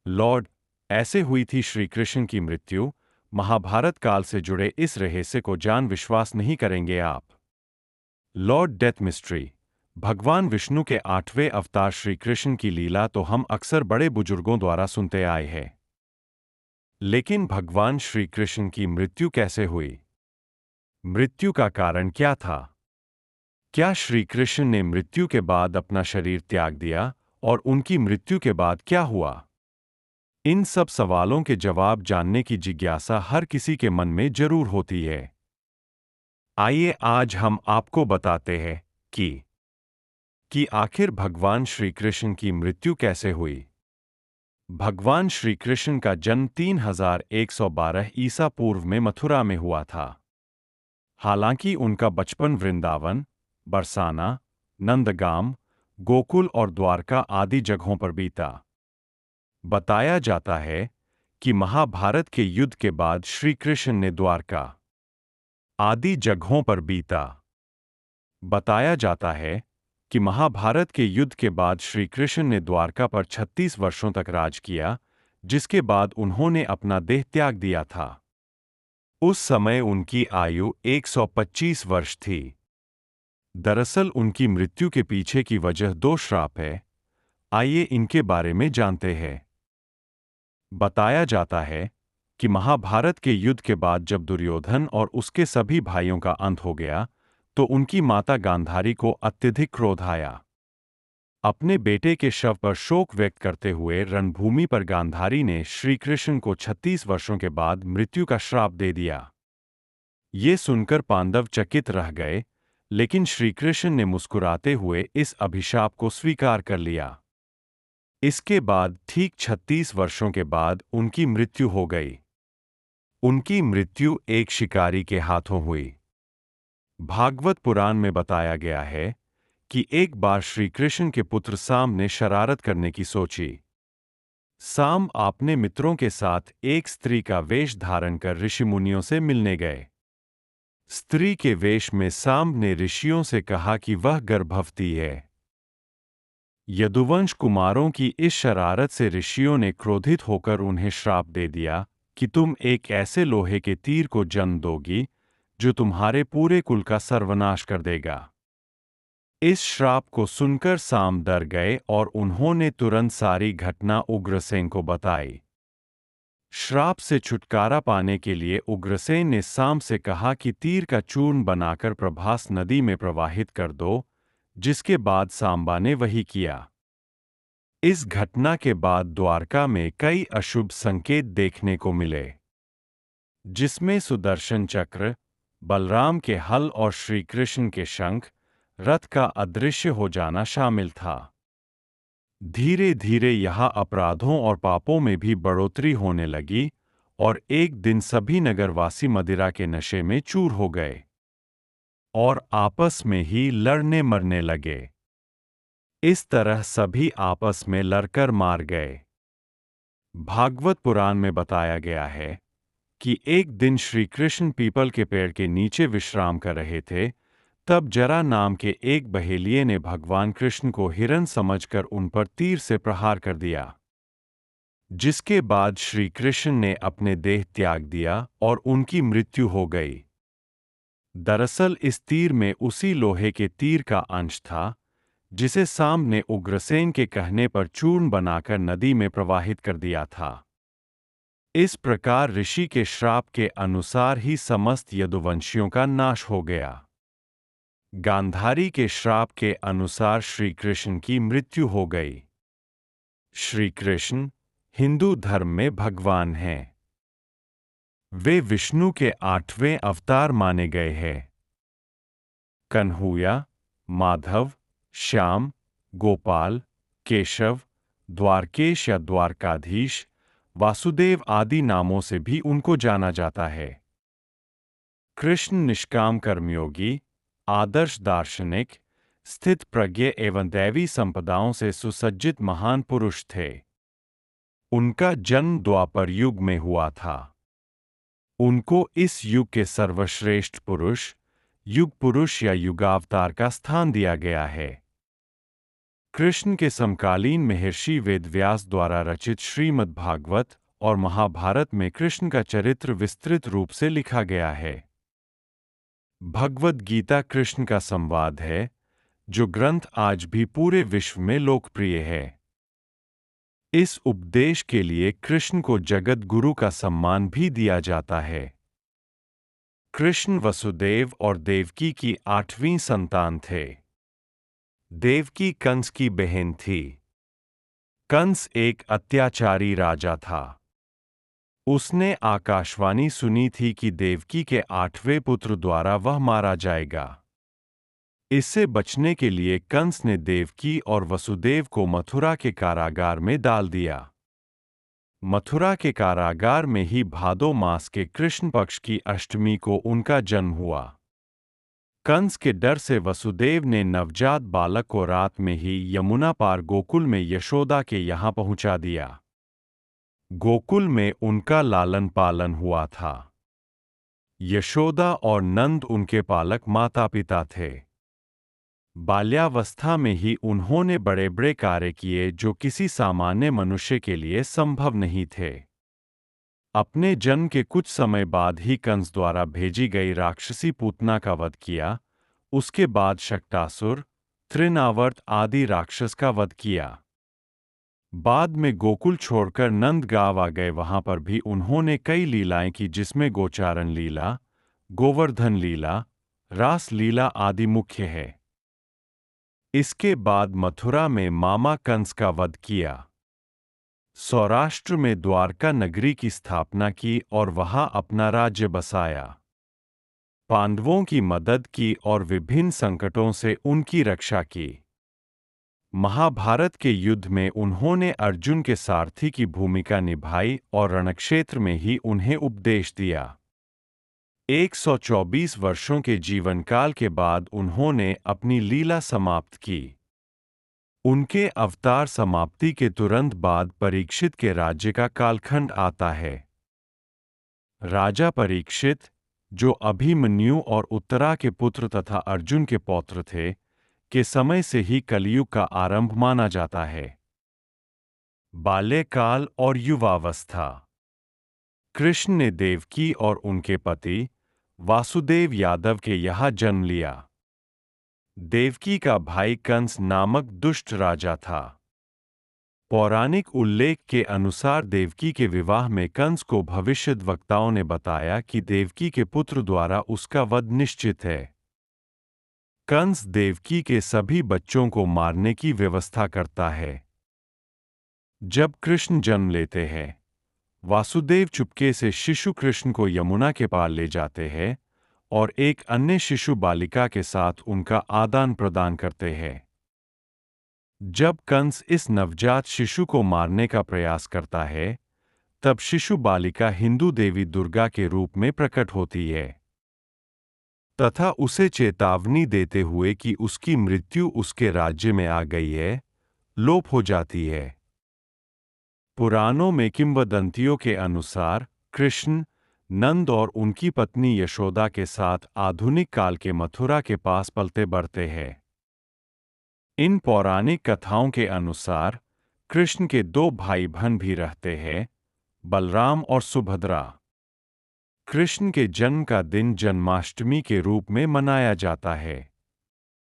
Lord, ऐसे हुई थी श्री कृष्ण की मृत्यु। महाभारत काल से जुड़े इस रहस्य को जान विश्वास नहीं करेंगे आप। Lord death mystery. भगवान विष्णु के 8वें अवतार श्री कृष्ण की लीला तो हम अक्सर बड़े बुजुर्गों द्वारा सुनते आए हैं, लेकिन भगवान श्री कृष्ण की मृत्यु कैसे हुई? मृत्यु का कारण क्या था? क्या श्री कृष्ण ने मृत्यु के बाद अपना शरीर त्याग दिया, और उनकी मृत्यु के बाद क्या हुआ? इन सब सवालों के जवाब जानने की जिज्ञासा हर किसी के मन में जरूर होती है। आइए आज हम आपको बताते हैं कि आखिर भगवान श्री कृष्ण की मृत्यु कैसे हुई। भगवान श्री कृष्ण का जन्म 3112 ईसा पूर्व में मथुरा में हुआ था। हालांकि उनका बचपन वृंदावन, बरसाना, नंदगाम, गोकुल और द्वारका आदि जगहों पर बीता। बताया जाता है कि महाभारत के युद्ध के बाद श्री कृष्ण ने द्वारका आदि जगहों पर बीता। बताया जाता है कि महाभारत के युद्ध के बाद श्री कृष्ण ने द्वारका पर 36 वर्षों तक राज किया, जिसके बाद उन्होंने अपना देह त्याग दिया था। उस समय उनकी आयु 125 वर्ष थी। दरअसल उनकी मृत्यु के पीछे की वजह 2 श्राप है। आइए इनके बारे में जानते हैं। बताया जाता है कि महाभारत के युद्ध के बाद जब दुर्योधन और उसके सभी भाइयों का अंत हो गया, तो उनकी माता गांधारी को अत्यधिक क्रोध आया। अपने बेटे के शव पर शोक व्यक्त करते हुए रणभूमि पर गांधारी ने श्री कृष्ण को 36 वर्षों के बाद मृत्यु का श्राप दे दिया। ये सुनकर पांडव चकित रह गए, लेकिन श्री कृष्ण ने मुस्कुराते हुए इस अभिशाप को स्वीकार कर लिया। इसके बाद ठीक 36 वर्षों के बाद उनकी मृत्यु हो गई। उनकी मृत्यु एक शिकारी के हाथों हुई। भागवत पुराण में बताया गया है कि एक बार श्री कृष्ण के पुत्र साम ने शरारत करने की सोची। साम अपने मित्रों के साथ एक स्त्री का वेश धारण कर ऋषि मुनियों से मिलने गए। स्त्री के वेश में साम ने ऋषियों से कहा कि वह गर्भवती है। यदुवंश कुमारों की इस शरारत से ऋषियों ने क्रोधित होकर उन्हें श्राप दे दिया कि तुम एक ऐसे लोहे के तीर को जन्म दोगी जो तुम्हारे पूरे कुल का सर्वनाश कर देगा। इस श्राप को सुनकर साम डर गए और उन्होंने तुरंत सारी घटना उग्रसेन को बताई। श्राप से छुटकारा पाने के लिए उग्रसेन ने साम से कहा कि तीर का चूर्ण बनाकर प्रभास नदी में प्रवाहित कर दो, जिसके बाद सांबा ने वही किया। इस घटना के बाद द्वारका में कई अशुभ संकेत देखने को मिले, जिसमें सुदर्शन चक्र, बलराम के हल और श्री कृष्ण के शंख, रथ का अदृश्य हो जाना शामिल था। धीरे धीरे यहाँ अपराधों और पापों में भी बढ़ोतरी होने लगी और एक दिन सभी नगरवासी मदिरा के नशे में चूर हो गए और आपस में ही लड़ने मरने लगे। इस तरह सभी आपस में लड़कर मार गए। भागवत पुराण में बताया गया है कि एक दिन श्री कृष्ण पीपल के पेड़ के नीचे विश्राम कर रहे थे, तब जरा नाम के एक बहेलिये ने भगवान कृष्ण को हिरण समझकर उन पर तीर से प्रहार कर दिया, जिसके बाद श्री कृष्ण ने अपने देह त्याग दिया और उनकी मृत्यु हो गई। दरअसल इस तीर में उसी लोहे के तीर का अंश था जिसे साम ने उग्रसेन के कहने पर चूर्ण बनाकर नदी में प्रवाहित कर दिया था। इस प्रकार ऋषि के श्राप के अनुसार ही समस्त यदुवंशियों का नाश हो गया। गांधारी के श्राप के अनुसार श्री कृष्ण की मृत्यु हो गई। श्री कृष्ण हिंदू धर्म में भगवान हैं। वे विष्णु के 8वें अवतार माने गए हैं। कन्हैया, माधव, श्याम, गोपाल, केशव, द्वारकेश या द्वारकाधीश, वासुदेव आदि नामों से भी उनको जाना जाता है। कृष्ण निष्काम कर्मयोगी, आदर्श दार्शनिक, स्थित प्रज्ञ एवं दैवी संपदाओं से सुसज्जित महान पुरुष थे। उनका जन्म द्वापर युग में हुआ था। उनको इस युग के सर्वश्रेष्ठ पुरुष, युग पुरुष या युगावतार का स्थान दिया गया है। कृष्ण के समकालीन महर्षि वेदव्यास द्वारा रचित श्रीमद् भागवत और महाभारत में कृष्ण का चरित्र विस्तृत रूप से लिखा गया है। भगवद गीता कृष्ण का संवाद है, जो ग्रंथ आज भी पूरे विश्व में लोकप्रिय है। इस उपदेश के लिए कृष्ण को जगत गुरु का सम्मान भी दिया जाता है। कृष्ण वसुदेव और देवकी की 8वीं संतान थे। देवकी कंस की बहन थी। कंस एक अत्याचारी राजा था। उसने आकाशवाणी सुनी थी कि देवकी के 8वें पुत्र द्वारा वह मारा जाएगा। इससे बचने के लिए कंस ने देवकी और वसुदेव को मथुरा के कारागार में डाल दिया। मथुरा के कारागार में ही भादो मास के कृष्ण पक्ष की अष्टमी को उनका जन्म हुआ। कंस के डर से वसुदेव ने नवजात बालक को रात में ही यमुना पार गोकुल में यशोदा के यहाँ पहुँचा दिया। गोकुल में उनका लालन पालन हुआ था। यशोदा और नंद उनके पालक माता पिता थे। बाल्यावस्था में ही उन्होंने बड़े बड़े कार्य किए जो किसी सामान्य मनुष्य के लिए संभव नहीं थे। अपने जन्म के कुछ समय बाद ही कंस द्वारा भेजी गई राक्षसी पूतना का वध किया। उसके बाद शक्टासुर, तृणावर्त आदि राक्षस का वध किया। बाद में गोकुल छोड़कर नंद गांव आ गए। वहां पर भी उन्होंने कई लीलाएं की, जिसमें गोचारण लीला, गोवर्धन लीला, रास लीला आदि मुख्य है। इसके बाद मथुरा में मामा कंस का वध किया। सौराष्ट्र में द्वारका नगरी की स्थापना की और वहां अपना राज्य बसाया। पांडवों की मदद की और विभिन्न संकटों से उनकी रक्षा की। महाभारत के युद्ध में उन्होंने अर्जुन के सारथी की भूमिका निभाई और रणक्षेत्र में ही उन्हें उपदेश दिया। 124 वर्षों के जीवनकाल के बाद उन्होंने अपनी लीला समाप्त की। उनके अवतार समाप्ति के तुरंत बाद परीक्षित के राज्य का कालखंड आता है। राजा परीक्षित, जो अभिमन्यु और उत्तरा के पुत्र तथा अर्जुन के पौत्र थे, के समय से ही कलयुग का आरंभ माना जाता है। बाल्यकाल और युवावस्था। कृष्ण ने देवकी और उनके पति वासुदेव यादव के यहाँ जन्म लिया। देवकी का भाई कंस नामक दुष्ट राजा था। पौराणिक उल्लेख के अनुसार देवकी के विवाह में कंस को भविष्यद्वक्ताओं ने बताया कि देवकी के पुत्र द्वारा उसका वध निश्चित है। कंस देवकी के सभी बच्चों को मारने की व्यवस्था करता है। जब कृष्ण जन्म लेते हैं, वासुदेव चुपके से शिशु कृष्ण को यमुना के पार ले जाते हैं और एक अन्य शिशु बालिका के साथ उनका आदान प्रदान करते हैं। जब कंस इस नवजात शिशु को मारने का प्रयास करता है, तब शिशु बालिका हिंदू देवी दुर्गा के रूप में प्रकट होती है तथा उसे चेतावनी देते हुए कि उसकी मृत्यु उसके राज्य में आ गई है, लोप हो जाती है। पुराणों में किंवदंतियों के अनुसार कृष्ण, नंद और उनकी पत्नी यशोदा के साथ आधुनिक काल के मथुरा के पास पलते बढ़ते हैं। इन पौराणिक कथाओं के अनुसार कृष्ण के 2 भाई बहन भी रहते हैं, बलराम और सुभद्रा। कृष्ण के जन्म का दिन जन्माष्टमी के रूप में मनाया जाता है।